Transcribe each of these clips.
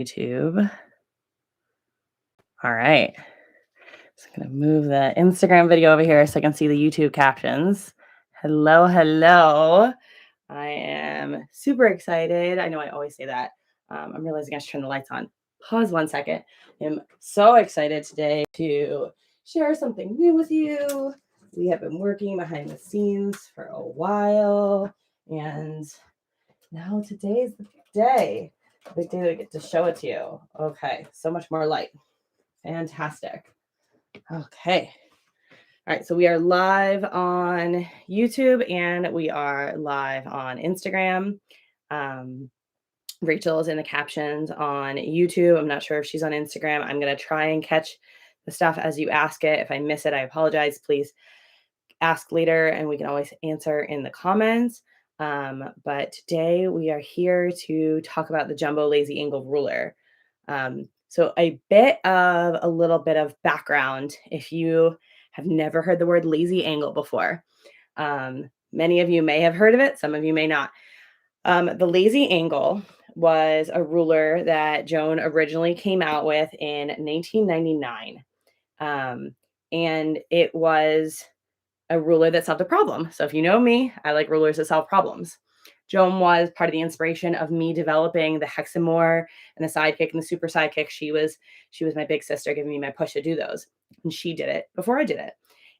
YouTube. All right. So I'm going to move the Instagram video over here so I can see the YouTube captions. Hello, hello. I am super excited. I know I always say that. I'm realizing I should turn the lights on. Pause 1 second. I'm so excited today to share something new with you. We have been working behind the scenes for a while, and now today is the big day. The big day that I get to show it to you. Okay, so much more light. Fantastic. Okay. All right, so we are live on YouTube and we are live on Instagram. Rachel is in the captions on YouTube. I'm not sure if she's on Instagram. I'm going to try and catch the stuff as you ask it. If I miss it, I apologize. Please ask later and we can always answer in the comments. But today we are here to talk about the Jumbo Lazy Angle Ruler. So a little bit of background if you have never heard the word lazy angle before. Many of you may have heard of it, some of you may not. The lazy angle was a ruler that Joan originally came out with in 1999. And it was a ruler that solved a problem. So if you know me, I like rulers that solve problems. Joan was part of the inspiration of me developing the hexamore and the sidekick and the super sidekick. She was my big sister giving me my push to do those. And she did it before I did it.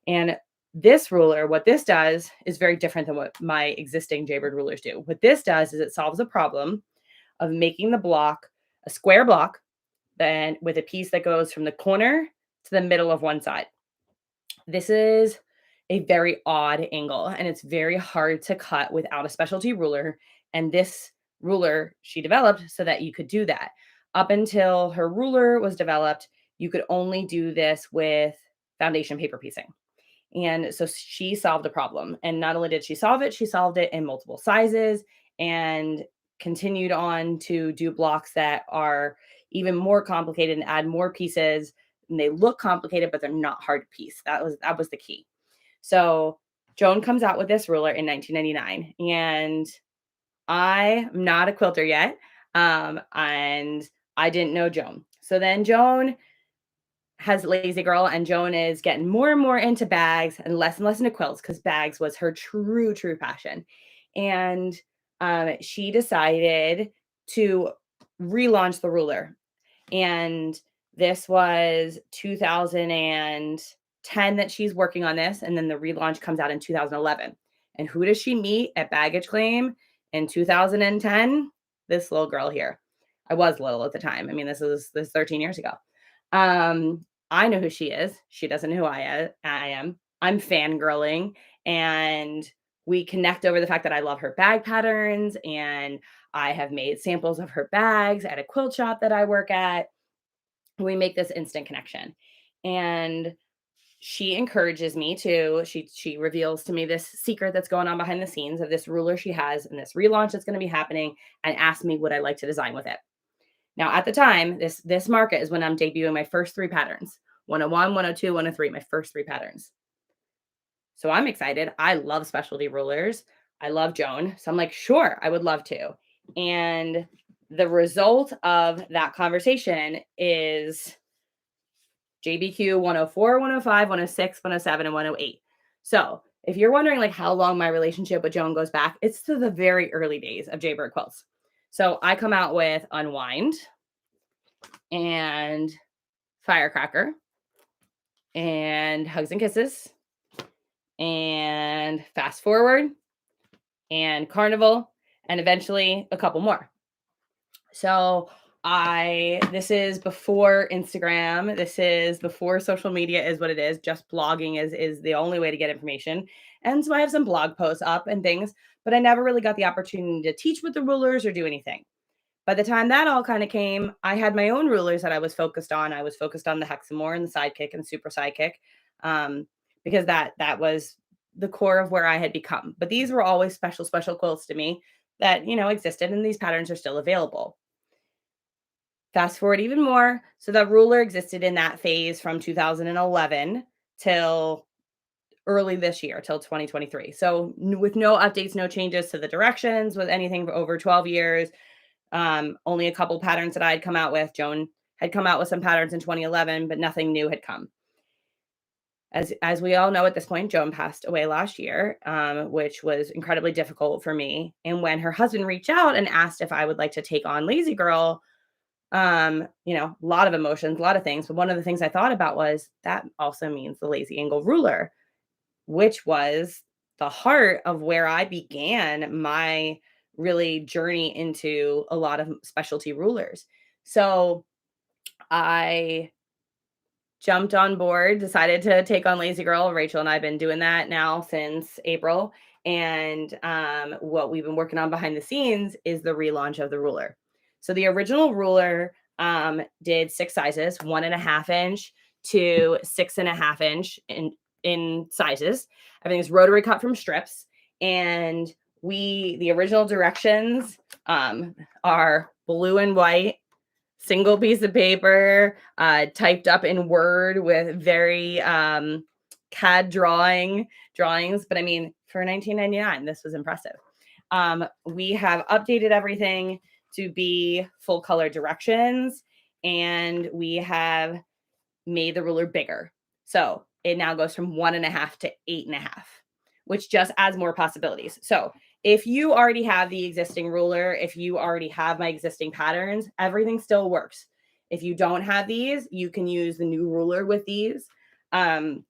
And this ruler, what this does is very different than what my existing Jaybird rulers do. What this does is it solves a problem of making the block a square block, then with a piece that goes from the corner to the middle of one side. This is a very odd angle and it's very hard to cut without a specialty ruler. And this ruler she developed so that you could do that. Up until her ruler was developed, you could only do this with foundation paper piecing. And so she solved a problem. And not only did she solve it in multiple sizes and continued on to do blocks that are even more complicated and add more pieces. And they look complicated, but they're not hard to piece. That was the key. So Joan comes out with this ruler in 1999, and I'm not a quilter yet, and I didn't know Joan. So then Joan has Lazy Girl, and Joan is getting more and more into bags and less into quilts because bags was her true passion. And she decided to relaunch the ruler. And this was 2010 that she's working on this. And then the relaunch comes out in 2011. And who does she meet at Baggage Claim in 2010? This little girl here. I was little at the time. I mean, this is 13 years ago. I know who she is. She doesn't know who I am. I'm fangirling. And we connect over the fact that I love her bag patterns. And I have made samples of her bags at a quilt shop that I work at. We make this instant connection. And she encourages me to, she reveals to me this secret that's going on behind the scenes of this ruler she has and this relaunch that's going to be happening, and asks me what I like to design with it. Now, at the time, this market is when I'm debuting my first 3 patterns, 101, 102, 103, my first 3 patterns. So I'm excited. I love specialty rulers. I love Joan. So I'm like, sure, I would love to. And the result of that conversation is JBQ 104, 105, 106, 107, and 108. So if you're wondering like how long my relationship with Joan goes back, it's to the very early days of Jaybird Quilts. So I come out with Unwind and Firecracker and Hugs and Kisses and Fast Forward and Carnival and eventually a couple more. So this is before Instagram. This is before social media is what it is. Just blogging is the only way to get information. And so I have some blog posts up and things, but I never really got the opportunity to teach with the rulers or do anything. By the time that all kind of came, I had my own rulers that I was focused on. I was focused on the hexamore and the sidekick and the super sidekick, because that was the core of where I had become. But these were always special quilts to me that, existed, and these patterns are still available. Fast forward even more. So the ruler existed in that phase from 2011 till early this year, till 2023. So with no updates, no changes to the directions, with anything for over 12 years, Only a couple patterns that I had come out with. Joan had come out with some patterns in 2011, but nothing new had come. As we all know at this point, Joan passed away last year, which was incredibly difficult for me. And when her husband reached out and asked if I would like to take on Lazy Girl, a lot of emotions, a lot of things. But one of the things I thought about was that also means the lazy angle ruler, which was the heart of where I began my really journey into a lot of specialty rulers. So I jumped on board, decided to take on Lazy Girl. Rachel and I have been doing that now since April. And what we've been working on behind the scenes is the relaunch of the ruler. So the original ruler did 6 sizes, 1.5 inch to 6.5 inch in sizes. Everything's rotary cut from strips. And the original directions are blue and white, single piece of paper, typed up in Word with very CAD drawings. But I mean, for $19.99, this was impressive. We have updated everything to be full color directions, and we have made the ruler bigger. So it now goes from 1.5 to 8.5, which just adds more possibilities. So if you already have the existing ruler, if you already have my existing patterns, everything still works. If you don't have these, you can use the new ruler with these. And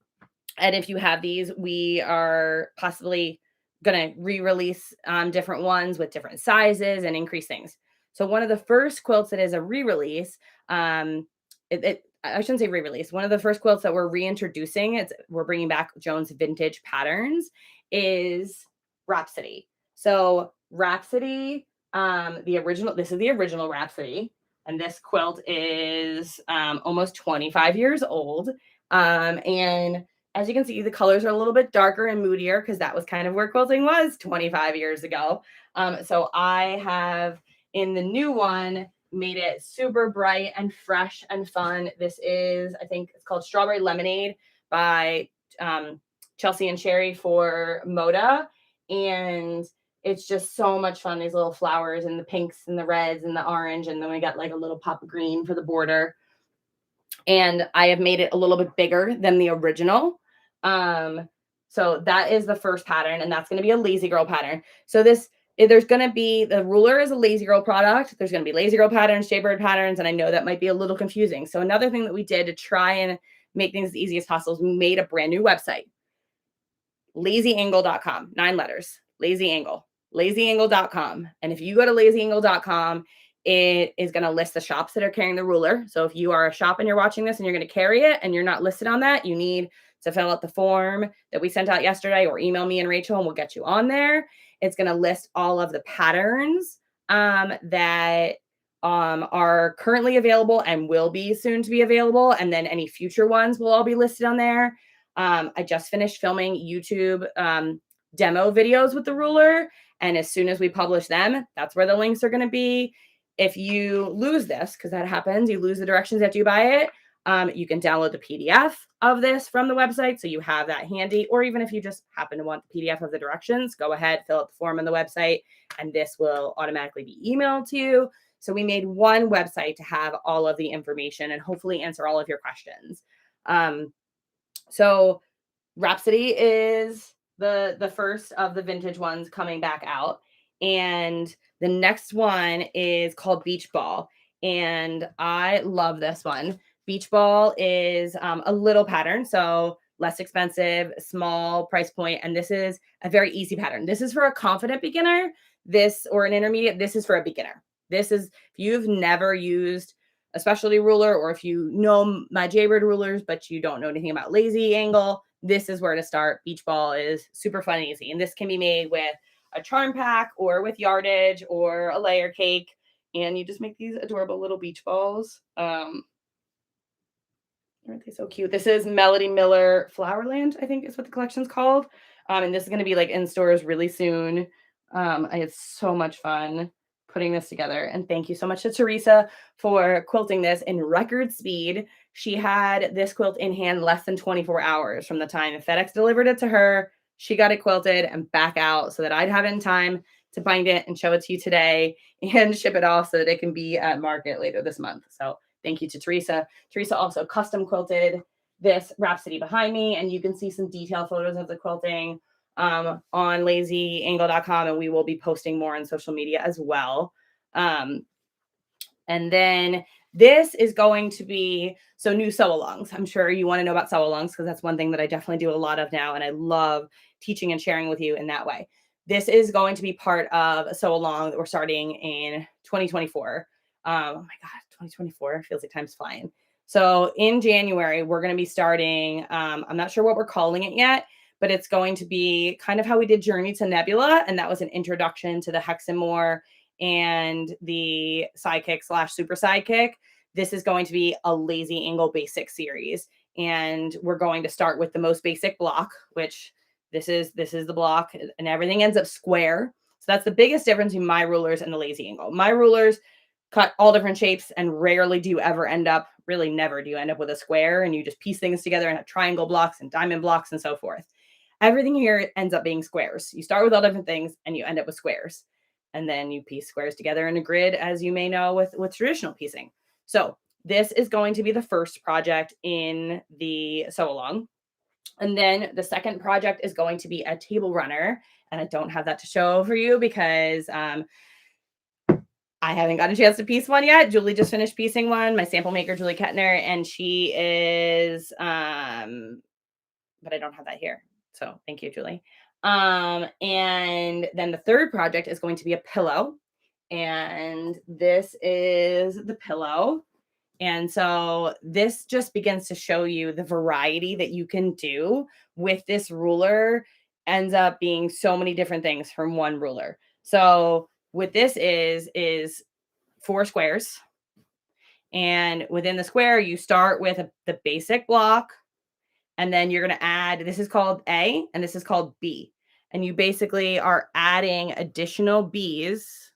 if you have these, we are possibly going to re-release different ones with different sizes and increase things. So one of the first quilts that is a re-release, I shouldn't say re-release. One of the first quilts that we're reintroducing, we're bringing back Joan's vintage patterns, is Rhapsody. So Rhapsody, this is the original Rhapsody, and this quilt is almost 25 years old. And as you can see, the colors are a little bit darker and moodier because that was kind of where quilting was 25 years ago. So I have, in the new one, made it super bright and fresh and fun. This is, I think it's called Strawberry Lemonade by Chelsea and Sherry for Moda. And it's just so much fun. These little flowers and the pinks and the reds and the orange. And then we got like a little pop of green for the border. And I have made it a little bit bigger than the original. So that is the first pattern, and that's going to be a Lazy Girl pattern. So there's going to be, the ruler is a Lazy Girl product. There's going to be Lazy Girl patterns, Jaybird patterns, and I know that might be a little confusing. So another thing that we did to try and make things as easy as possible is we made a brand new website, lazyangle.com, 9 letters, lazyangle.com. And if you go to lazyangle.com, it is going to list the shops that are carrying the ruler. So if you are a shop and you're watching this and you're going to carry it and you're not listed on that, you need to fill out the form that we sent out yesterday, or email me and Rachel and we'll get you on there. It's going to list all of the patterns that are currently available and will be soon to be available. And then any future ones will all be listed on there. I just finished filming YouTube demo videos with the ruler. And as soon as we publish them, that's where the links are going to be. If you lose this, because that happens, you lose the directions after you buy it, you can download the PDF of this from the website, so you have that handy. Or even if you just happen to want the PDF of the directions, go ahead, fill out the form on the website, and this will automatically be emailed to you. So we made one website to have all of the information and hopefully answer all of your questions. So Rhapsody is the first of the vintage ones coming back out. And the next one is called Beach Ball. And I love this one. Beach Ball is a little pattern, so less expensive, small price point. And this is a very easy pattern. This is for a confident beginner, or an intermediate. This is for a beginner. This is, if you've never used a specialty ruler, or if you know my Jaybird rulers, but you don't know anything about Lazy Angle, this is where to start. Beach Ball is super fun and easy. And this can be made with a charm pack or with yardage or a layer cake. And you just make these adorable little beach balls. Aren't they so cute? This is Melody Miller Flowerland, I think is what the collection's called. And this is going to be like in stores really soon. I had so much fun putting this together. And thank you so much to Teresa for quilting this in record speed. She had this quilt in hand less than 24 hours from the time FedEx delivered it to her. She got it quilted and back out so that I'd have it in time to bind it and show it to you today and ship it off so that it can be at market later this month. So thank you to Teresa. Teresa also custom quilted this Rhapsody behind me, and you can see some detailed photos of the quilting on lazyangle.com, and we will be posting more on social media as well. And then this is going to be, so new sew alongs. I'm sure you want to know about sew alongs because that's one thing that I definitely do a lot of now, and I love teaching and sharing with you in that way. This is going to be part of a sew along that we're starting in 2024. Oh my God, 2024 feels like time's flying. So in January, we're going to be starting, I'm not sure what we're calling it yet, but it's going to be kind of how we did Journey to Nebula. And that was an introduction to the Hexamore and the sidekick / super sidekick. This is going to be a Lazy Angle basic series. And we're going to start with the most basic block, which this is the block, and everything ends up square. So that's the biggest difference between my rulers and the Lazy Angle. My rulers cut all different shapes, and rarely do you ever end up, really never do you end up with a square, and you just piece things together and have triangle blocks and diamond blocks and so forth. Everything here ends up being squares. You start with all different things and you end up with squares. And then you piece squares together in a grid, as you may know with traditional piecing. So this is going to be the first project in the sew along. And then the second project is going to be a table runner. And I don't have that to show for you because I haven't got a chance to piece one yet. Julie just finished piecing one, my sample maker, Julie Kettner, and she is, but I don't have that here. So thank you, Julie. And then the third project is going to be a pillow. And this is the pillow. And so this just begins to show you the variety that you can do with this ruler. Ends up being so many different things from one ruler. So what this is 4 squares. And within the square, you start with the basic block. And then you're going to add, this is called A and this is called B. And you basically are adding additional B's.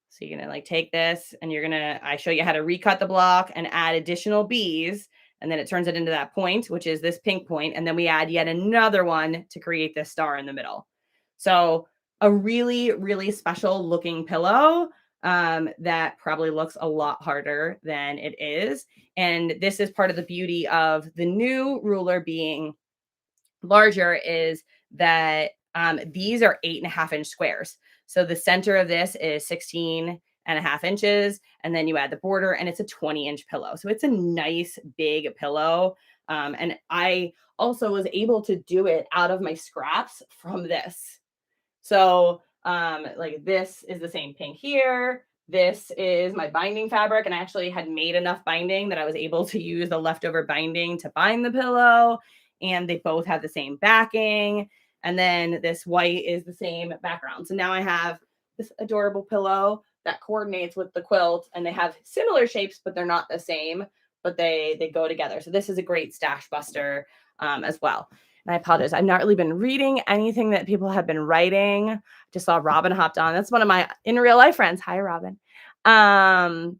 So you're going to like take this and you're going to, I show you how to recut the block and add additional B's. And then it turns it into that point, which is this pink point. And then we add yet another one to create this star in the middle. So a really, really special looking pillow that probably looks a lot harder than it is. And this is part of the beauty of the new ruler being larger, is that these are 8.5-inch squares. So the center of this is 16.5 inches. And then you add the border and it's a 20-inch pillow. So it's a nice big pillow. And I also was able to do it out of my scraps from this. So like this is the same pink here. This is my binding fabric. And I actually had made enough binding that I was able to use the leftover binding to bind the pillow. And they both have the same backing. And then this white is the same background. So now I have this adorable pillow that coordinates with the quilt, and they have similar shapes, but they're not the same, but they go together. So this is a great stash buster as well. And I apologize, I've not really been reading anything that people have been writing. I just saw Robin hopped on. That's one of my in real life friends. Hi, Robin. So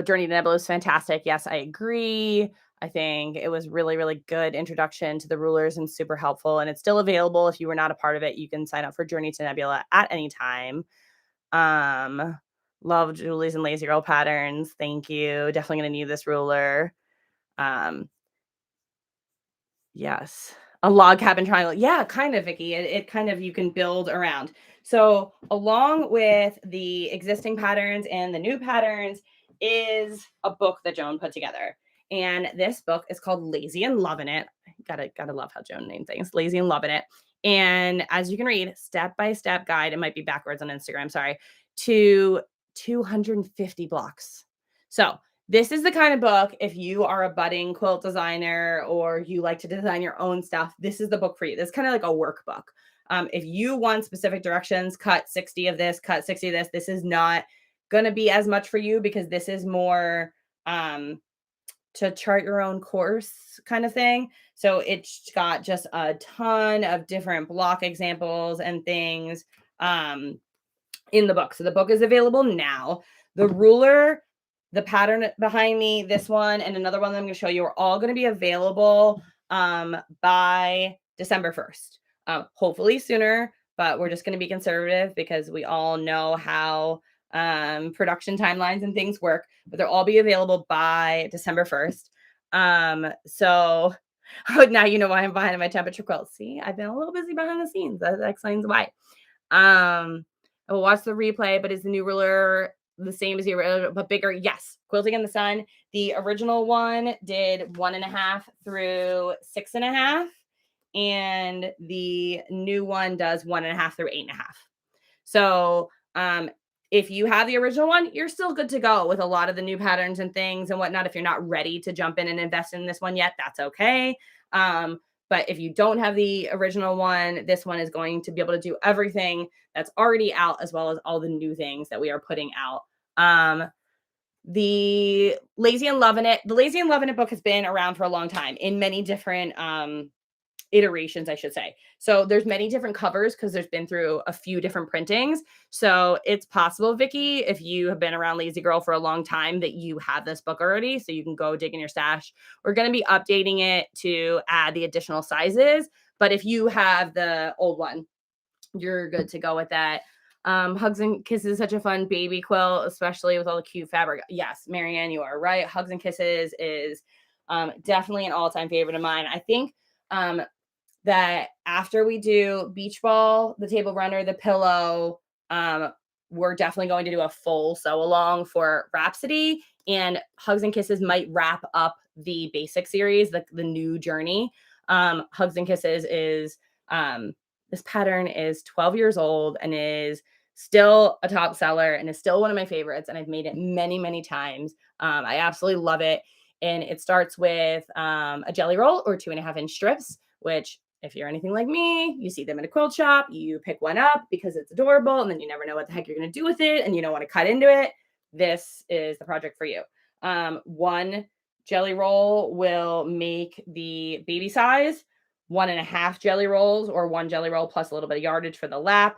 Journey to Nebula is fantastic. Yes, I agree. I think it was really, really good introduction to the rulers and super helpful. And it's still available. If you were not a part of it, you can sign up for Journey to Nebula at any time. Love Julie's and Lazy Girl patterns. Thank you. Definitely going to need this ruler. Yes. A log cabin triangle. Yeah, kind of, Vicky. It kind of, you can build around. So along with the existing patterns and the new patterns is a book that Joan put together. And this book is called Lazy and Lovin It. Gotta love how Joan named things. Lazy and Lovin It. And as you can read, step-by-step guide, it might be backwards on Instagram, sorry, to 250 blocks. So this is the kind of book, if you are a budding quilt designer or you like to design your own stuff, this is the book for you. This is kind of like a workbook. If you want specific directions, cut 60 of this, cut 60 of this, this is not going to be as much for you because this is more to chart your own course kind of thing. So it's got just a ton of different block examples and things in the book. So the book is available now. The ruler, the pattern behind me, this one, and another one that I'm going to show you are all going to be available by December 1st. Hopefully sooner, but we're just going to be conservative because we all know how production timelines and things work, but they'll all be available by December 1st. So now you know why I'm behind in my temperature quilt. See, I've been a little busy behind the scenes. That explains why. I will watch the replay, but is the new ruler the same as the original, but bigger? Yes. Quilting in the Sun. The original one did 1.5 through 6.5, and the new one does 1.5 through 8.5. So, if you have the original one, you're still good to go with a lot of the new patterns and things and whatnot. If you're not ready to jump in and invest in this one yet, that's okay. But if you don't have the original one, this one is going to be able to do everything that's already out, as well as all the new things that we are putting out. The Lazy and Lovin It, the Lazy and Lovin It book has been around for a long time in many different iterations, I should say. So there's many different covers because there's been through a few different printings. So it's possible, Vicky, if you have been around Lazy Girl for a long time, that you have this book already. So you can go dig in your stash. We're going to be updating it to add the additional sizes. But if you have the old one, you're good to go with that. Hugs and Kisses is such a fun baby quilt, especially with all the cute fabric. Yes, Marianne, you are right. Hugs and Kisses is definitely an all-time favorite of mine. I think that after we do Beach Ball, the Table Runner, the Pillow, we're definitely going to do a full sew along for Rhapsody, and Hugs and Kisses might wrap up the basic series, the new journey. Hugs and Kisses is this pattern is 12 years old and is still a top seller and is still one of my favorites, and I've made it many, many times. I absolutely love it. And it starts with a jelly roll or 2.5-inch strips, which, if you're anything like me, you see them in a quilt shop, you pick one up because it's adorable, and then you never know what the heck you're going to do with it, and you don't want to cut into it. This is the project for you. One jelly roll will make the baby size, 1.5 jelly rolls, or one jelly roll plus a little bit of yardage for the lap,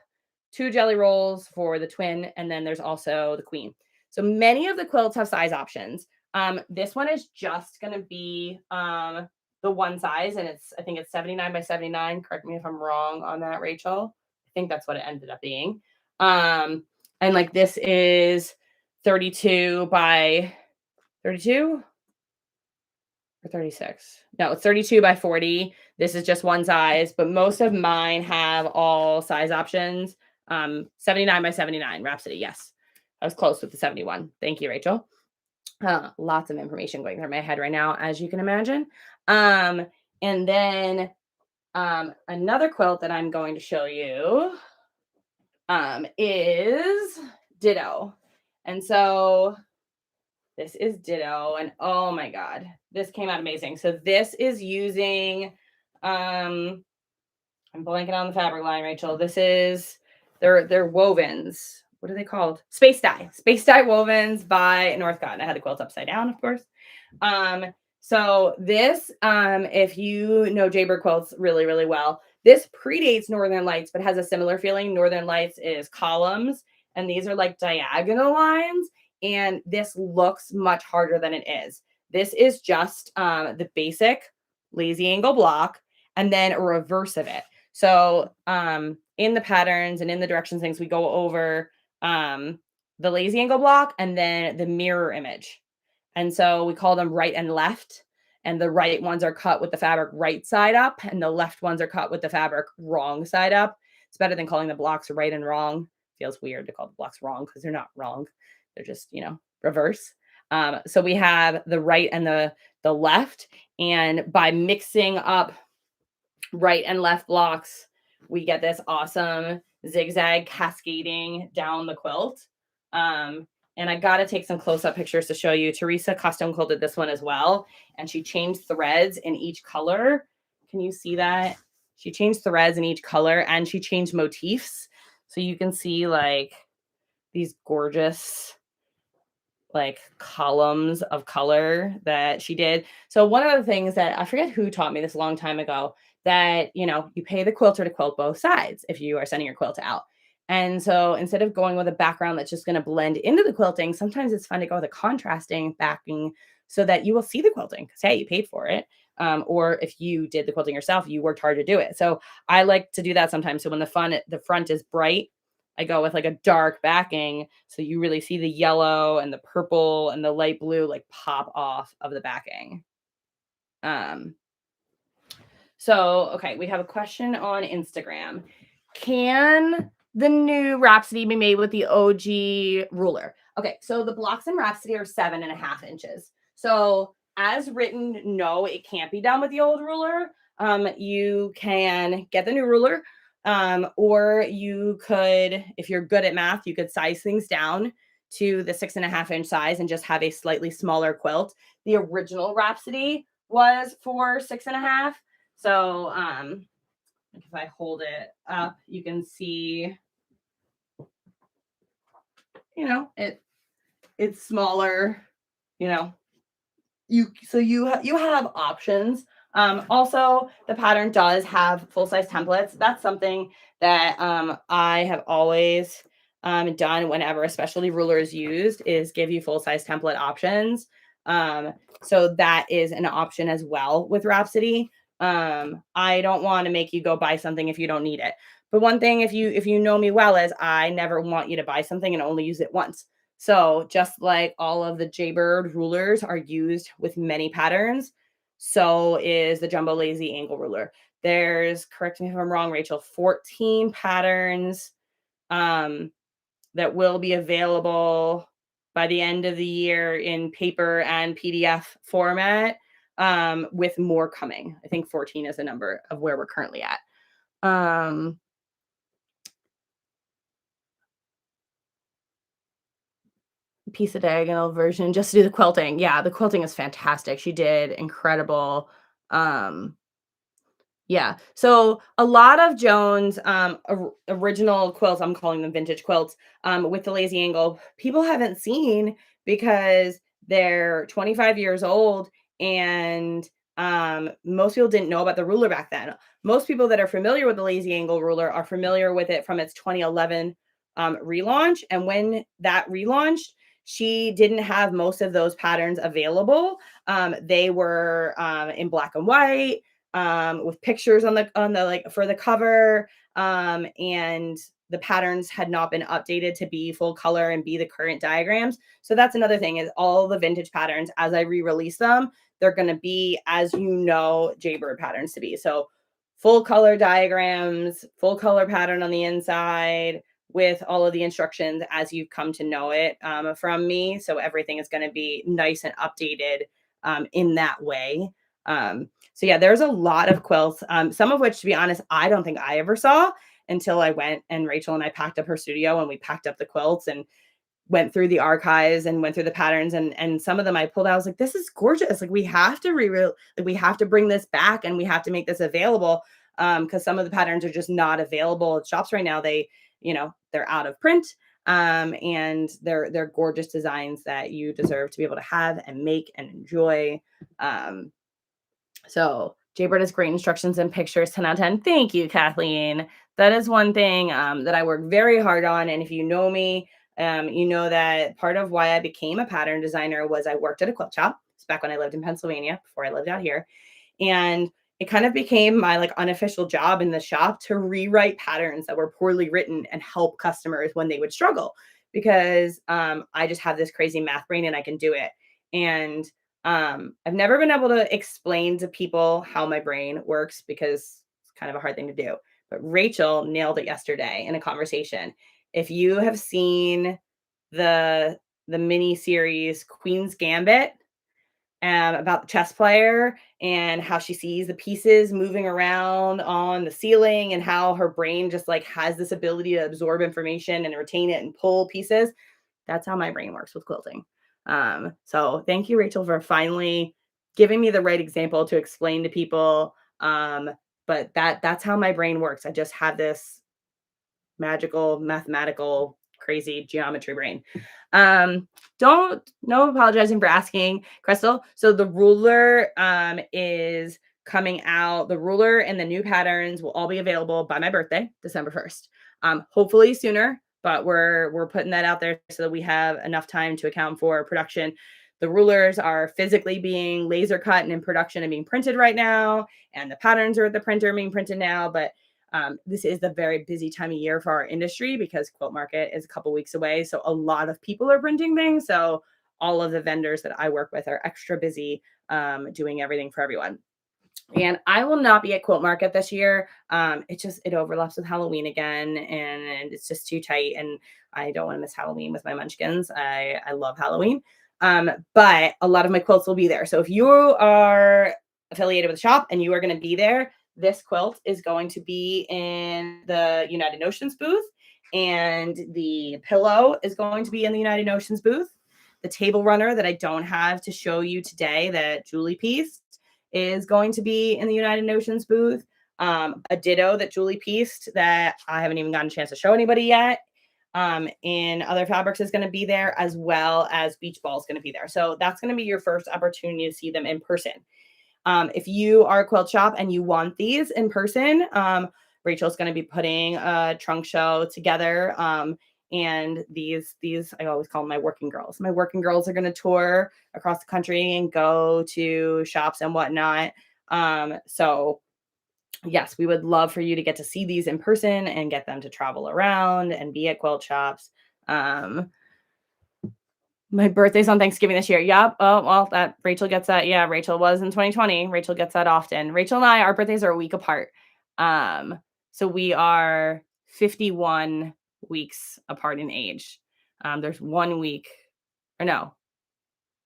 2 jelly rolls for the twin, and then there's also the queen. So many of the quilts have size options. This one is just going to be the one size, and I think it's 79 by 79. Correct me if I'm wrong on that, Rachel. I think that's what it ended up being. And like this is 32 by 32 or 36. No, it's 32 by 40. This is just one size, but most of mine have all size options. 79 by 79, Rhapsody. Yes, I was close with the 71. Thank you, Rachel. Lots of information going through my head right now, as you can imagine. And then another quilt that I'm going to show you is Ditto. And so this is Ditto, and oh my God, this came out amazing. So this is using, I'm blanking on the fabric line, Rachel. This is, they're wovens. What are they called? Space dye wovens by Northcott. I had the quilt upside down, of course. So this, if you know Jaybird Quilts really, really well, this predates Northern Lights, but has a similar feeling. Northern Lights is columns, and these are like diagonal lines, and this looks much harder than it is. This is just the basic lazy angle block, and then a reverse of it. So in the patterns and in the directions things, we go over the lazy angle block and then the mirror image. And so we call them right and left. And the right ones are cut with the fabric right side up, and the left ones are cut with the fabric wrong side up. It's better than calling the blocks right and wrong. Feels weird to call the blocks wrong because they're not wrong. They're just, reverse. So we have the right and the left. And by mixing up right and left blocks, we get this awesome zigzag cascading down the quilt. And I got to take some close-up pictures to show you. Teresa custom quilted this one as well, and she changed threads in each color. Can you see that? She changed threads in each color, and she changed motifs. So you can see like these gorgeous like columns of color that she did. So one of the things that I forget who taught me this a long time ago, that, you pay the quilter to quilt both sides if you are sending your quilt out. And so instead of going with a background that's just going to blend into the quilting, sometimes it's fun to go with a contrasting backing so that you will see the quilting because, hey, you paid for it. Or if you did the quilting yourself, you worked hard to do it. So I like to do that sometimes. So when the front is bright, I go with like a dark backing so you really see the yellow and the purple and the light blue like pop off of the backing. Um, so, okay, we have a question on Instagram. Can the new Rhapsody be made with the OG ruler? Okay, so the blocks in Rhapsody are 7.5 inches. So, as written, no, it can't be done with the old ruler. You can get the new ruler, or you could, if you're good at math, you could size things down to the 6.5 inch size and just have a slightly smaller quilt. The original Rhapsody was for 6.5. So, if I hold it up, you can see, it's smaller, you know, you have options. Also, the pattern does have full size templates. That's something that I have always done whenever, especially ruler is used, is give you full size template options. So that is an option as well with Rhapsody. I don't want to make you go buy something if you don't need it. But one thing, if you know me well, is I never want you to buy something and only use it once. So just like all of the Jaybird rulers are used with many patterns, so is the Jumbo Lazy Angle ruler. There's, correct me if I'm wrong, Rachel, 14 patterns um, that will be available by the end of the year in paper and PDF format, with more coming. I think 14 is the number of where we're currently at. Piece of diagonal version just to do the quilting. Yeah, the quilting is fantastic. She did incredible. Um, yeah. So a lot of Joan's original quilts, I'm calling them vintage quilts, with the lazy angle, people haven't seen because they're 25 years old and most people didn't know about the ruler back then. Most people that are familiar with the lazy angle ruler are familiar with it from its 2011 relaunch. And when that relaunched, she didn't have most of those patterns available. They were in black and white, with pictures on the like for the cover, and the patterns had not been updated to be full color and be the current diagrams. So that's another thing, is all the vintage patterns, as I re-release them, they're going to be, as Jaybird patterns to be. So full color diagrams, full color pattern on the inside, with all of the instructions as you've come to know it from me. So everything is going to be nice and updated in that way. So yeah, there's a lot of quilts, some of which, to be honest, I don't think I ever saw until I went and Rachel and I packed up her studio and we packed up the quilts and went through the archives and went through the patterns, and some of them I pulled out. I was like, this is gorgeous. Like we have to like we have to bring this back and we have to make this available, because some of the patterns are just not available at shops right now. They're out of print, and they're gorgeous designs that you deserve to be able to have and make and enjoy. So Jaybird has great instructions and pictures, 10 out of 10. Thank you, Kathleen. That is one thing that I work very hard on. And if you know me, you know that part of why I became a pattern designer was I worked at a quilt shop. It's back when I lived in Pennsylvania, before I lived out here. And it kind of became my like unofficial job in the shop to rewrite patterns that were poorly written and help customers when they would struggle, because I just have this crazy math brain and I can do it. And I've never been able to explain to people how my brain works because it's kind of a hard thing to do. But Rachel nailed it yesterday in a conversation. If you have seen the mini series Queen's Gambit, about the chess player and how she sees the pieces moving around on the ceiling and how her brain just like has this ability to absorb information and retain it and pull pieces, that's how my brain works with quilting. So thank you, Rachel, for finally giving me the right example to explain to people. But that's how my brain works. I just have this magical, mathematical, crazy geometry brain. Don't No apologizing for asking, Crystal. So the ruler is coming out. The ruler and the new patterns will all be available by my birthday, December 1st. Hopefully sooner, but we're putting that out there so that we have enough time to account for production. the rulers are physically being laser cut and in production and being printed right now, and the patterns are at the printer being printed now. But this is the very busy time of year for our industry because Quilt Market is a couple weeks away. So a lot of people are printing things. So all of the vendors that I work with are extra busy doing everything for everyone. And I will not be at Quilt Market this year. It overlaps with Halloween again, and it's just too tight. And I don't want to miss Halloween with my Munchkins. I love Halloween. But a lot of my quilts will be there. So if you are affiliated with the shop and you are going to be there, this quilt is going to be in the United Notions booth, and the pillow is going to be in the United Notions booth. The table runner that I don't have to show you today that Julie pieced is going to be in the United Notions booth. A Ditto that Julie pieced that I haven't even gotten a chance to show anybody yet in other fabrics is going to be there, as well as Beach Ball is going to be there. So that's going to be your first opportunity to see them in person. If you are a quilt shop and you want these in person, Rachel's going to be putting a trunk show together. And these I always call them my working girls. My working girls are going to tour across the country and go to shops and whatnot. So yes, we would love for you to get to see these in person and get them to travel around and be at quilt shops. My birthday's on Thanksgiving this year. Yep. Oh, well, that Rachel gets that. Yeah, Rachel was in 2020. Rachel gets that often. Rachel and I, our birthdays are a week apart. So we are 51 weeks apart in age. There's 1 week, or no,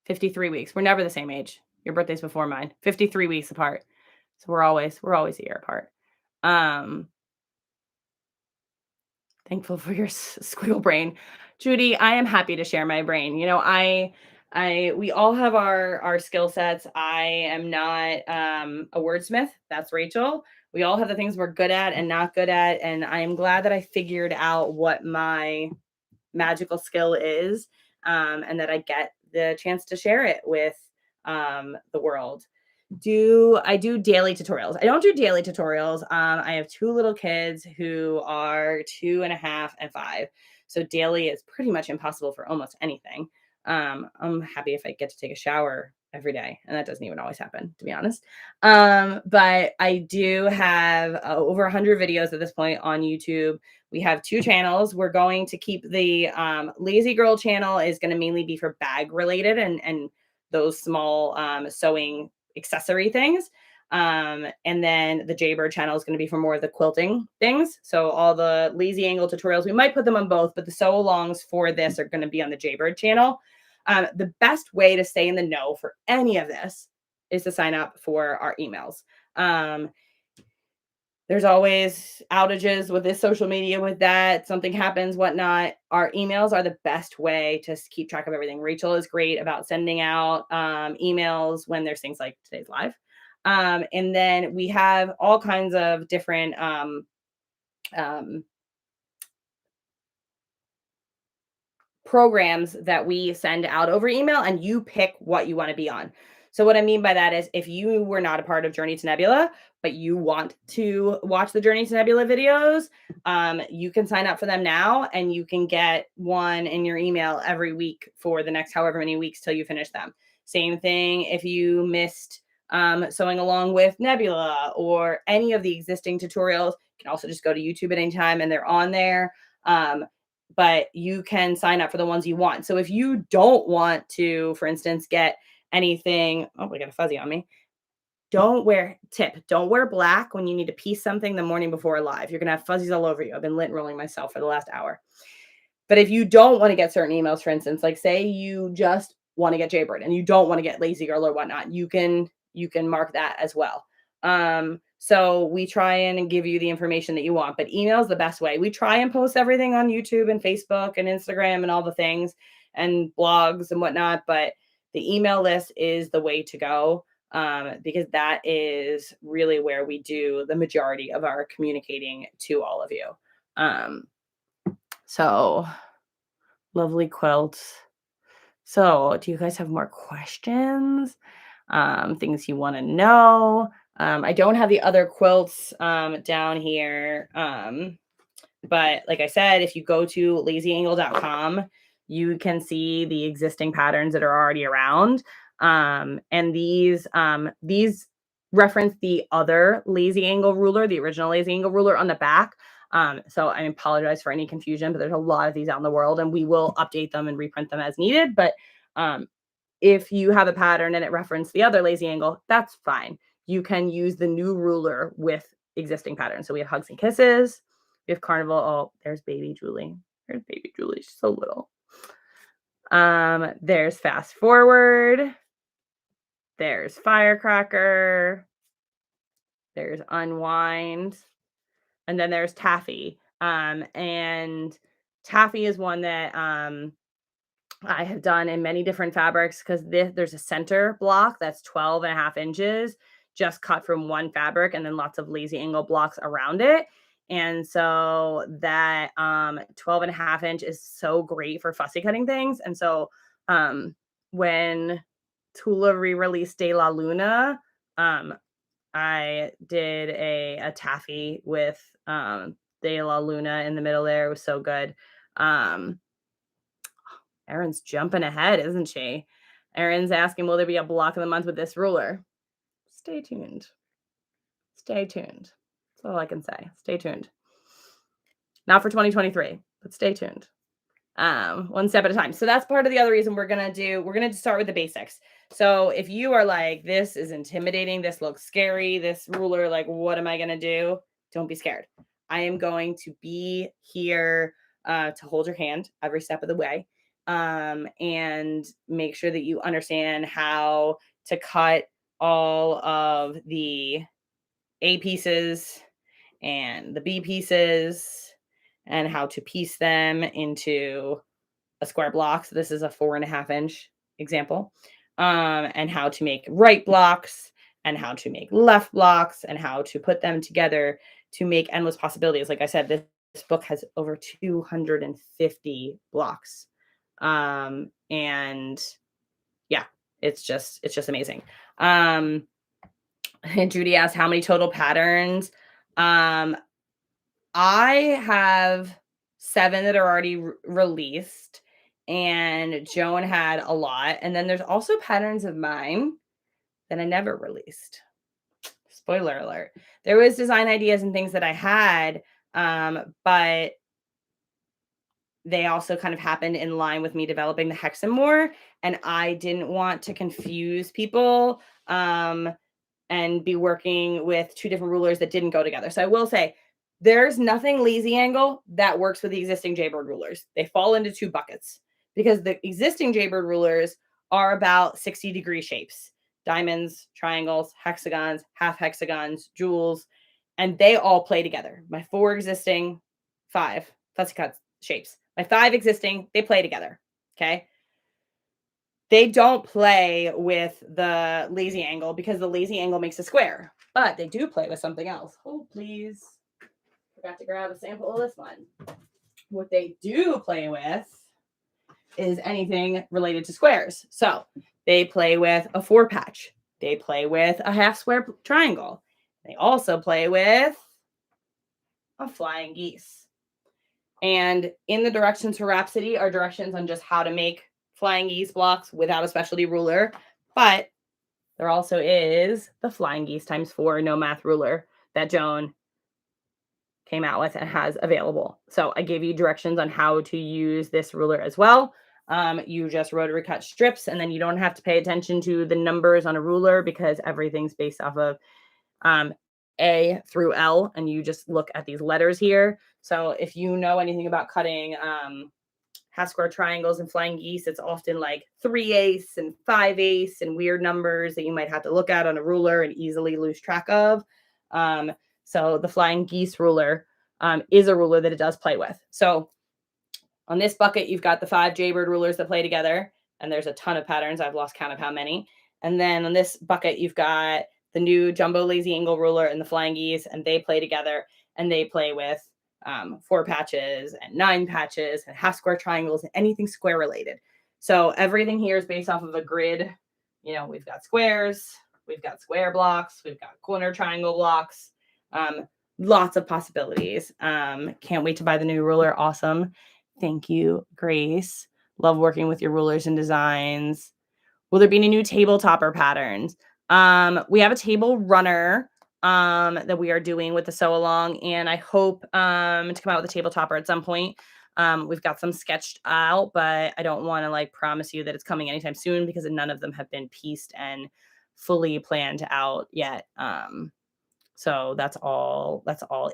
53 weeks. We're never the same age. Your birthday's before mine. 53 weeks apart. So we're always a year apart. Thankful for your squiggle brain. Judy, I am happy to share my brain. We all have our skill sets. I am not a wordsmith. That's Rachel. We all have the things we're good at and not good at. And I am glad that I figured out what my magical skill is, and that I get the chance to share it with the world. I do daily tutorials? I don't do daily tutorials. I have two little kids who are 2.5 and 5. So daily is pretty much impossible for almost anything. I'm happy if I get to take a shower every day, and that doesn't even always happen, to be honest. But I do have over 100 videos at this point on YouTube. We have 2 channels. We're going to keep the Lazy Girl channel is going to mainly be for bag related and those small sewing accessory things. And then the Jaybird channel is going to be for more of the quilting things. So all the lazy angle tutorials, we might put them on both, but the sew alongs for this are going to be on the Jaybird channel. The best way to stay in the know for any of this is to sign up for our emails. There's always outages with this social media, with that, something happens, whatnot. Our emails are the best way to keep track of everything. Rachel is great about sending out emails when there's things like today's live. And then we have all kinds of different programs that we send out over email, and you pick what you want to be on. So what I mean by that is, if you were not a part of Journey to Nebula, but you want to watch the Journey to Nebula videos, you can sign up for them now, and you can get one in your email every week for the next however many weeks till you finish them. Same thing if you missed sewing along with Nebula or any of the existing tutorials. You can also just go to YouTube at any time, and they're on there. But you can sign up for the ones you want. So if you don't want to, for instance, get anything, oh, I got a fuzzy on me. Don't wear black when you need to piece something the morning before live. You're going to have fuzzies all over you. I've been lint rolling myself for the last hour. But if you don't want to get certain emails, for instance, like say you just want to get Jaybird and you don't want to get Lazy Girl or whatnot, you can mark that as well. So we try and give you the information that you want, but email is the best way. We try and post everything on YouTube and Facebook and Instagram and all the things and blogs and whatnot, but the email list is the way to go, because that is really where we do the majority of our communicating to all of you. So lovely quilts. So do you guys have more questions? Things you want to know? I don't have the other quilts down here. But like I said, if you go to lazyangle.com, you can see the existing patterns that are already around. And these reference the other lazy angle ruler, the original lazy angle ruler on the back. So I apologize for any confusion, but there's a lot of these out in the world, and we will update them and reprint them as needed. But if you have a pattern and it referenced the other lazy angle, that's fine. You can use the new ruler with existing patterns. So we have Hugs and Kisses. We have Carnival. Oh, there's baby Julie. There's baby Julie. She's so little. There's Fast Forward. There's Firecracker. There's Unwind. And then there's Taffy. And Taffy is one that I have done in many different fabrics because there's a center block that's 12.5 inches just cut from one fabric, and then lots of lazy angle blocks around it. And so that 12.5 inch is so great for fussy cutting things. And so when Tula re-released De La Luna, I did a taffy with De La Luna in the middle there. It was so good. Erin's jumping ahead, isn't she? Erin's asking, will there be a block of the month with this ruler? Stay tuned. Stay tuned. That's all I can say. Stay tuned. Not for 2023, but stay tuned. One step at a time. So that's part of the other reason we're going to start with the basics. So if you are like, this is intimidating, this looks scary, this ruler, like, what am I going to do? Don't be scared. I am going to be here to hold your hand every step of the way. And make sure that you understand how to cut all of the A pieces and the B pieces and how to piece them into a square block. So this is a 4.5 inch example. And how to make right blocks and how to make left blocks and how to put them together to make endless possibilities. Like I said, this book has over 250 blocks. And yeah, it's just amazing. And Judy asked how many total patterns. I have 7 that are already released, and Joan had a lot. And then there's also patterns of mine that I never released. Spoiler alert. There was design ideas and things that I had, but they also kind of happened in line with me developing the hexam more, and I didn't want to confuse people and be working with 2 different rulers that didn't go together. So I will say there's nothing lazy angle that works with the existing Jaybird rulers. They fall into 2 buckets because the existing Jaybird rulers are about 60-degree shapes: diamonds, triangles, hexagons, half hexagons, jewels, and they all play together. My 4 existing, 5 fussy cut shapes. My 5 existing, they play together. Okay. They don't play with the lazy angle because the lazy angle makes a square, but they do play with something else. Oh, please. Forgot to grab a sample of this one. What they do play with is anything related to squares. So they play with a 4 patch. They play with a half square triangle. They also play with a flying geese. And in the directions for Rhapsody are directions on just how to make flying geese blocks without a specialty ruler. But there also is the flying geese ×4 no math ruler that Joan came out with and has available. So I gave you directions on how to use this ruler as well. You just rotary cut strips, and then you don't have to pay attention to the numbers on a ruler because everything's based off of A through L, and you just look at these letters here. So if you know anything about cutting half square triangles and flying geese, it's often like 3/8 and 5/8 and weird numbers that you might have to look at on a ruler and easily lose track of. So the flying geese ruler is a ruler that it does play with. So on this bucket, you've got the 5 Jaybird rulers that play together, and there's a ton of patterns. I've lost count of how many. And then on this bucket, you've got the new jumbo lazy angle ruler and the flying geese, and they play together, and they play with 4 patches and 9 patches and half square triangles and anything square related. So everything here is based off of a grid. You know, we've got squares, we've got square blocks, we've got corner triangle blocks, lots of possibilities. Can't wait to buy the new ruler. Awesome. Thank you, Grace. Love working with your rulers and designs. Will there be any new table topper patterns? We have a table runner that we are doing with the sew along, and I hope to come out with a table topper at some point. We've got some sketched out, but I don't want to like promise you that it's coming anytime soon because none of them have been pieced and fully planned out yet. So that's all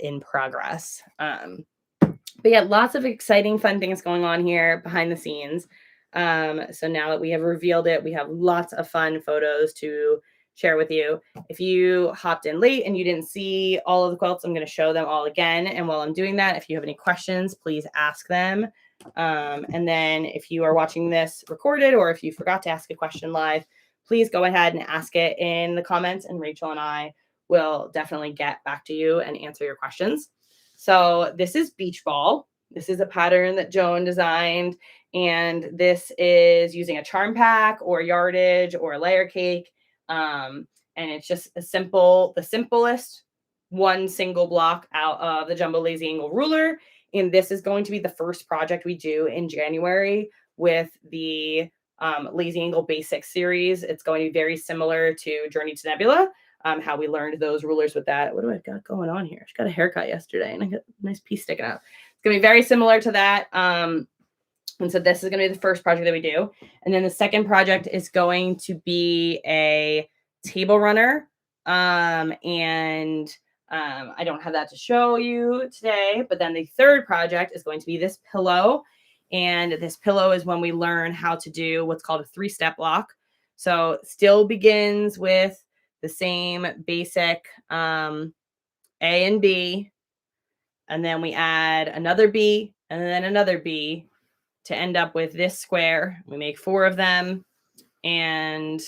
in progress. But yeah, lots of exciting, fun things going on here behind the scenes. So now that we have revealed it, we have lots of fun photos to share with you. If you hopped in late and you didn't see all of the quilts, I'm going to show them all again. And while I'm doing that, if you have any questions, please ask them. And then if you are watching this recorded or if you forgot to ask a question live, please go ahead and ask it in the comments, and Rachel and I will definitely get back to you and answer your questions. So this is Beach Ball. This is a pattern that Joan designed, and this is using a charm pack or yardage or a layer cake. And it's just the simplest one single block out of the Jumbo Lazy Angle ruler. And this is going to be the first project we do in January with the Lazy Angle Basics series. It's going to be very similar to Journey to Nebula. How we learned those rulers with that. What do I got going on here? She got a haircut yesterday and I got a nice piece sticking out. It's going to be very similar to that. And so this is going to be the first project that we do. And then the second project is going to be a table runner. I don't have that to show you today. But then the third project is going to be this pillow. And this pillow is when we learn how to do what's called a 3-step block. So still begins with the same basic A and B, and then we add another B and then another B to end up with this square. We make 4 of them, and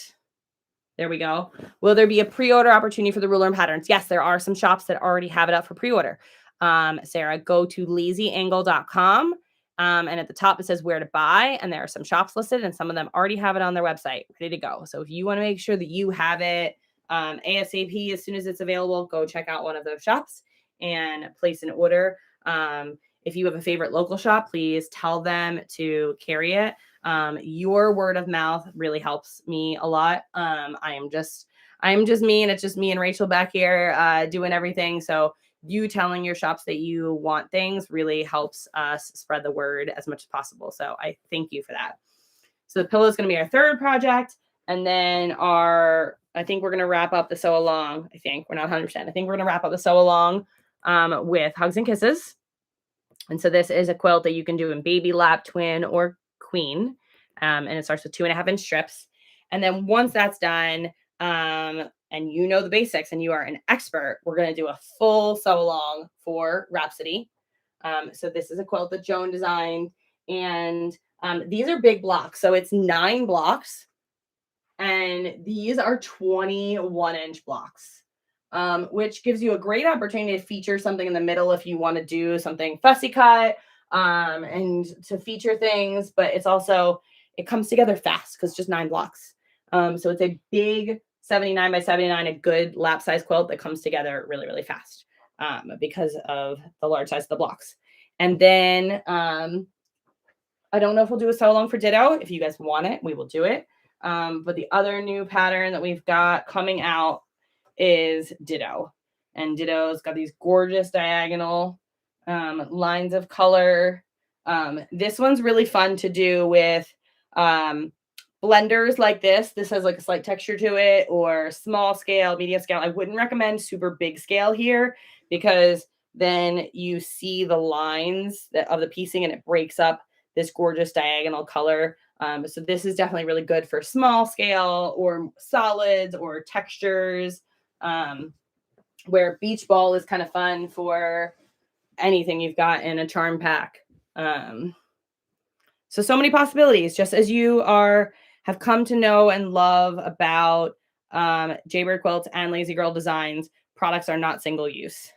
there we go. Will there be a pre-order opportunity for the ruler and patterns? Yes, there are some shops that already have it up for pre-order. Sarah, go to lazyangle.com. And at the top, it says where to buy. And there are some shops listed, and some of them already have it on their website ready to go. So if you want to make sure that you have it ASAP, as soon as it's available, go check out one of those shops and place an order. If you have a favorite local shop, please tell them to carry it. Your word of mouth really helps me a lot. I am just me, and it's just me and Rachel back here doing everything. So you telling your shops that you want things really helps us spread the word as much as possible. So I thank you for that. So the pillow is going to be our third project. And then I think we're going to wrap up the sew along. I think we're not 100%. I think we're going to wrap up the sew along with Hugs and Kisses. And so this is a quilt that you can do in baby, lap, twin, or queen. And it starts with 2.5-inch strips. And then once that's done, and you know the basics and you are an expert, we're going to do a full sew along for Rhapsody. So this is a quilt that Joan designed. And these are big blocks. So it's 9 blocks. And these are 21-inch blocks, which gives you a great opportunity to feature something in the middle if you want to do something fussy cut and to feature things. But it's also, it comes together fast because it's just 9 blocks. So it's a big 79 by 79, a good lap size quilt that comes together really, really fast because of the large size of the blocks. And then I don't know if we'll do a sew along for Ditto. If you guys want it, we will do it. But the other new pattern that we've got coming out is Ditto. And Ditto's got these gorgeous diagonal lines of color. This one's really fun to do with blenders like this. This has like a slight texture to it, or small scale, medium scale. I wouldn't recommend super big scale here because then you see the lines of the piecing and it breaks up this gorgeous diagonal color. So this is definitely really good for small scale or solids or textures, where Beach Ball is kind of fun for anything you've got in a charm pack. So many possibilities, just as you have come to know and love about Jaybird Quilts and Lazy Girl Designs. Products are not single use.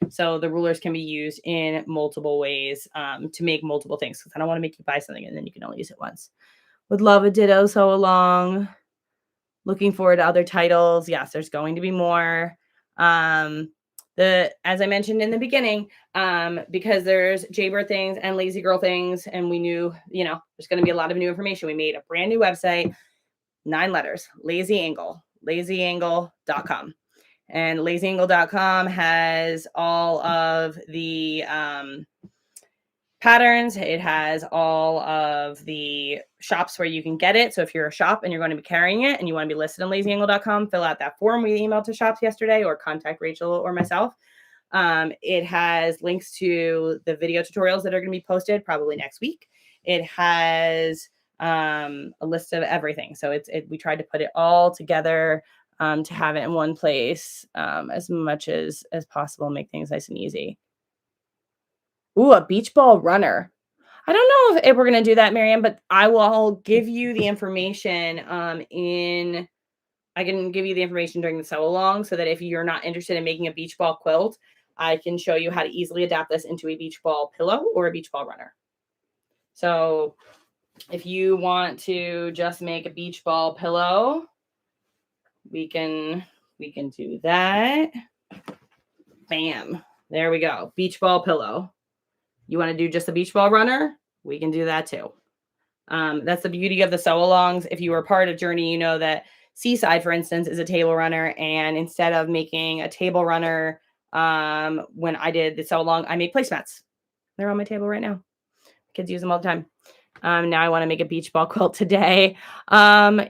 So the rulers can be used in multiple ways to make multiple things. Because I don't want to make you buy something and then you can only use it once. Would love a Ditto sew along. Looking forward to other titles. Yes, there's going to be more. The as I mentioned in the beginning, because there's Jaybird things and Lazy Girl things, and we knew, there's going to be a lot of new information. We made a brand new website, 9 letters, lazyangle.com. And lazyangle.com has all of the patterns. It has all of the shops where you can get it. So if you're a shop and you're going to be carrying it and you want to be listed on lazyangle.com, fill out that form we emailed to shops yesterday, or contact Rachel or myself. It has links to the video tutorials that are going to be posted probably next week. It has a list of everything. So we tried to put it all together to have it in one place as much as possible, make things nice and easy. Ooh, a beach ball runner. I don't know if we're going to do that, Miriam, but I'll give you the information I can give you the information during the sew along, so that if you're not interested in making a beach ball quilt, I can show you how to easily adapt this into a beach ball pillow or a beach ball runner. So if you want to just make a beach ball pillow, we can do that. Bam. There we go. Beach ball pillow. You want to do just a beach ball runner? We can do that too. That's the beauty of the sew alongs. If you were part of Journey, you know that Seaside, for instance, is a table runner. And instead of making a table runner, when I did the sew along, I made placemats. They're on my table right now. Kids use them all the time. Now I want to make a beach ball quilt today. I'm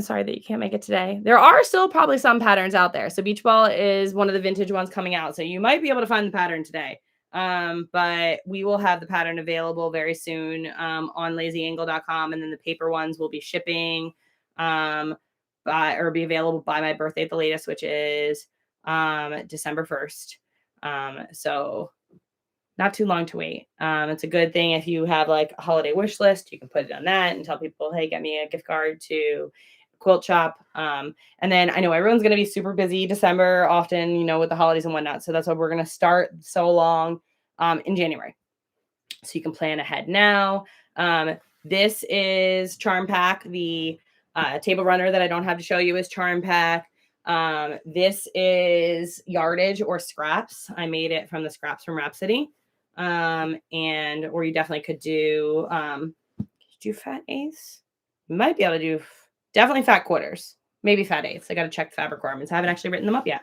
sorry that you can't make it today. There are still probably some patterns out there. So beach ball is one of the vintage ones coming out. So you might be able to find the pattern today. But we will have the pattern available very soon on lazyangle.com. And then the paper ones will be shipping or be available by my birthday at the latest, which is December 1st. So not too long to wait. It's a good thing if you have like a holiday wish list, you can put it on that and tell people, hey, get me a gift card to quilt shop. And then I know everyone's going to be super busy December often, with the holidays and whatnot. So that's why we're going to start sew along in January. So you can plan ahead now. This is Charm Pack. The table runner that I don't have to show you is Charm Pack. This is yardage or scraps. I made it from the scraps from Rhapsody. Or you definitely could do fat eighths. You might be able to do definitely fat quarters, maybe fat eighths. I got to check the fabric requirements. I haven't actually written them up yet.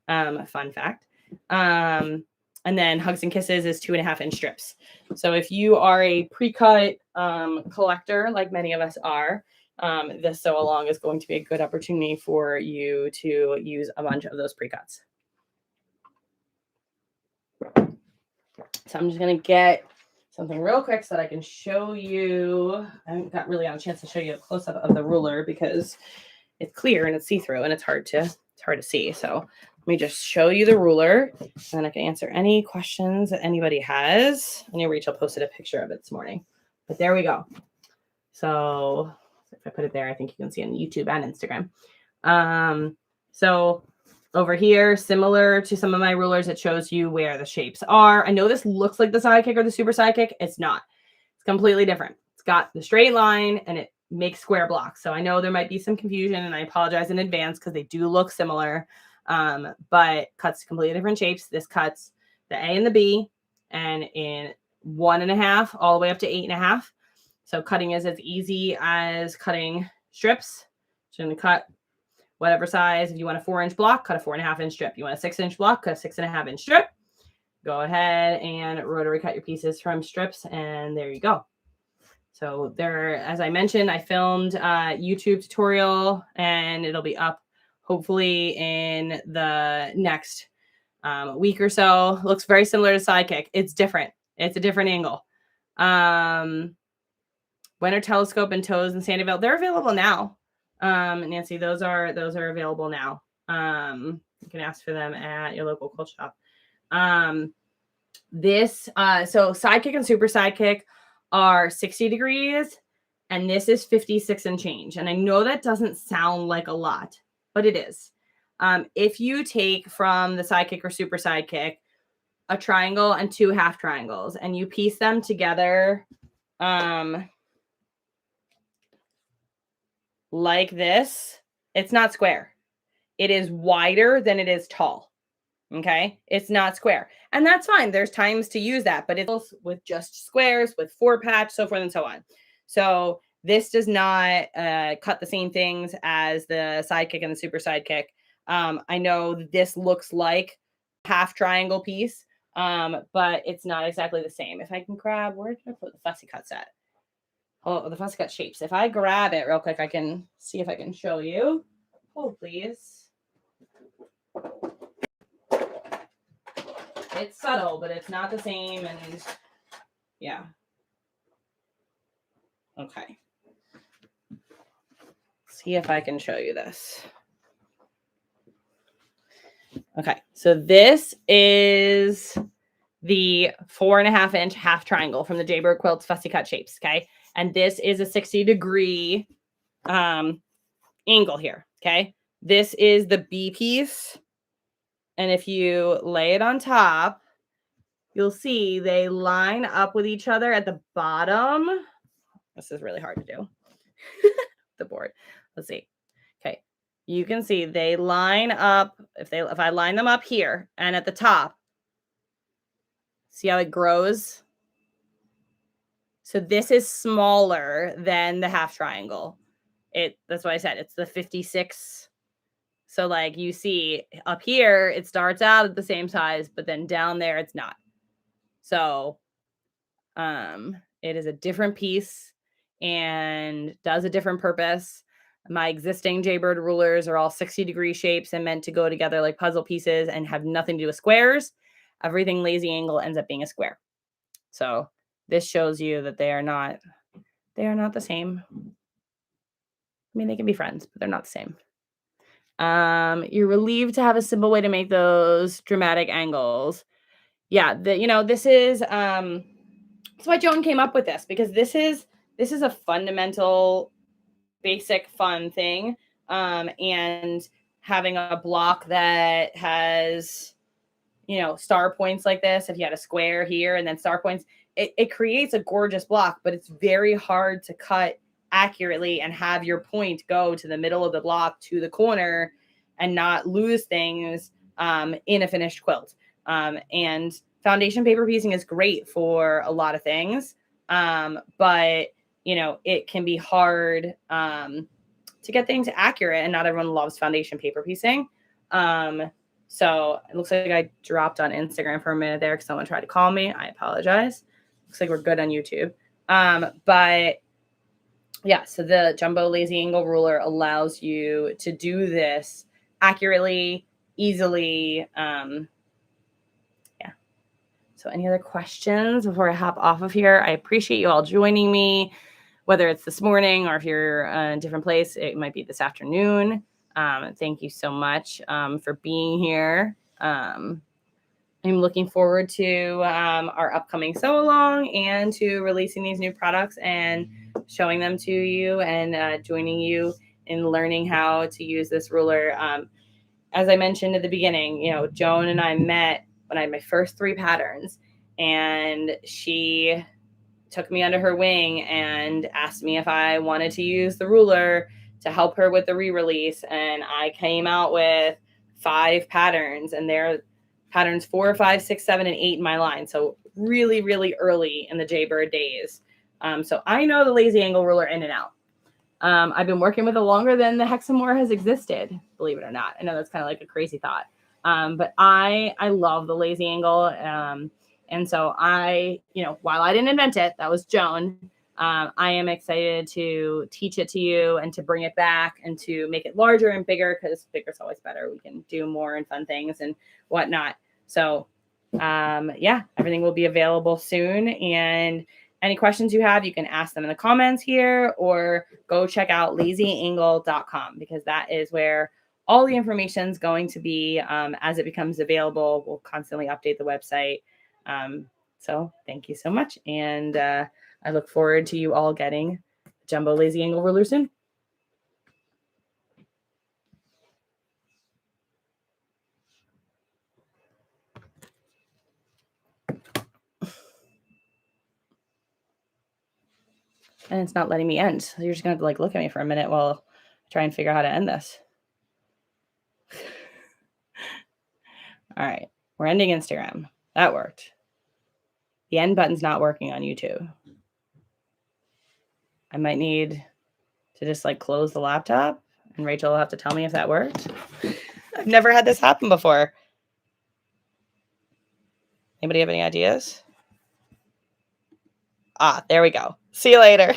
Fun fact. And then Hugs and Kisses is 2.5-inch strips. So if you are a pre-cut collector, like many of us are, this sew along is going to be a good opportunity for you to use a bunch of those pre-cuts. So I'm just going to get something real quick so that I can show you. I haven't got really a chance to show you a close-up of the ruler because it's clear and it's see-through and it's hard to see. So let me just show you the ruler, and then I can answer any questions that anybody has. I know Rachel posted a picture of it this morning, but there we go. So if I put it there, I think you can see on YouTube and Instagram. So over here, similar to some of my rulers, it shows you where the shapes are. I know this looks like the Sidekick or the Super Sidekick. It's not. It's completely different. It's got the straight line and it makes square blocks. So I know there might be some confusion, and I apologize in advance because they do look similar, but cuts completely different shapes. This cuts the A and the B, and in 1.5 all the way up to 8.5. So cutting is as easy as cutting strips. So I'm going to cut whatever size. If you want a 4-inch block, cut a 4.5-inch strip. You want a 6-inch block, cut a 6.5-inch strip. Go ahead and rotary cut your pieces from strips, and there you go. So there, as I mentioned, I filmed a YouTube tutorial, and it'll be up hopefully in the next week or so. Looks very similar to Sidekick. It's different. It's a different angle. Winter Telescope and Toes and Sandyville, they're available now. Nancy, those are available now. You can ask for them at your local quilt shop. So Sidekick and Super Sidekick are 60 degrees, and this is 56 and change. And I know that doesn't sound like a lot, but it is. If you take from the Sidekick or Super Sidekick a triangle and 2 half triangles, and you piece them together like this, it's not square. It is wider than it is tall. Okay. It's not square. And that's fine. There's times to use that, but it's with just squares, with 4 patch, so forth and so on. So this does not cut the same things as the sidekick and the super sidekick. I know this looks like half triangle piece, but it's not exactly the same. If I can grab, where did I put the fussy cut set? Oh, the fussy cut shapes. If I grab it real quick, I can see if I can show you. Hold, please. It's subtle, but it's not the same. And yeah. Okay. See if I can show you this. Okay. So this is the 4.5-inch half triangle from the Jaybird Quilts Fussy Cut Shapes. Okay. And this is a 60-degree angle here. Okay. This is the B piece. And if you lay it on top, you'll see they line up with each other at the bottom. This is really hard to do. The board. Let's see. Okay. You can see they line up. If I line them up here and at the top, see how it grows? So this is smaller than the half triangle. That's what I said. It's the 56. So like you see up here, it starts out at the same size, but then down there it's not. So it is a different piece and does a different purpose. My existing Jaybird rulers are all 60-degree shapes and meant to go together like puzzle pieces and have nothing to do with squares. Everything lazy angle ends up being a square. So this shows you that they are not the same. I mean, they can be friends, but they're not the same. You're relieved to have a simple way to make those dramatic angles. Yeah, this is that's why Joan came up with this, because this is a fundamental, basic, fun thing. And having a block that has, star points like this, if you had a square here and then star points, it creates a gorgeous block, but it's very hard to cut accurately and have your point go to the middle of the block to the corner and not lose things in a finished quilt. And foundation paper piecing is great for a lot of things, but it can be hard to get things accurate, and not everyone loves foundation paper piecing. So it looks like I dropped on Instagram for a minute there because someone tried to call me. I apologize. Looks like we're good on YouTube. But yeah, so the Jumbo Lazy Angle Ruler allows you to do this accurately, easily. Yeah. So any other questions before I hop off of here? I appreciate you all joining me, whether it's this morning or if you're in a different place, it might be this afternoon. Thank you so much for being here. I'm looking forward to our upcoming sew along and to releasing these new products and showing them to you and joining you in learning how to use this ruler. As I mentioned at the beginning, Joan and I met when I had my first 3 patterns, and she took me under her wing and asked me if I wanted to use the ruler to help her with the re-release. And I came out with 5 patterns, and they're patterns 4, 5, 6, 7, and 8 in my line. So really, really early in the Jaybird days. So I know the Lazy Angle Ruler in and out. I've been working with it longer than the Hexamore has existed, believe it or not. I know that's kind of like a crazy thought. But I love the Lazy Angle. And so while I didn't invent it, that was Joan. I am excited to teach it to you and to bring it back and to make it larger and bigger, because bigger is always better. We can do more and fun things and whatnot. So everything will be available soon. And any questions you have, you can ask them in the comments here, or go check out lazyangle.com, because that is where all the information is going to be as it becomes available. We'll constantly update the website. So thank you so much. And I look forward to you all getting Jumbo Lazy Angle Ruler soon. And it's not letting me end. So you're just going to have to look at me for a minute while I try and figure out how to end this. All right. We're ending Instagram. That worked. The end button's not working on YouTube. I might need to just like close the laptop and Rachel will have to tell me if that worked. I've never had this happen before. Anybody have any ideas? Ah, there we go. See you later.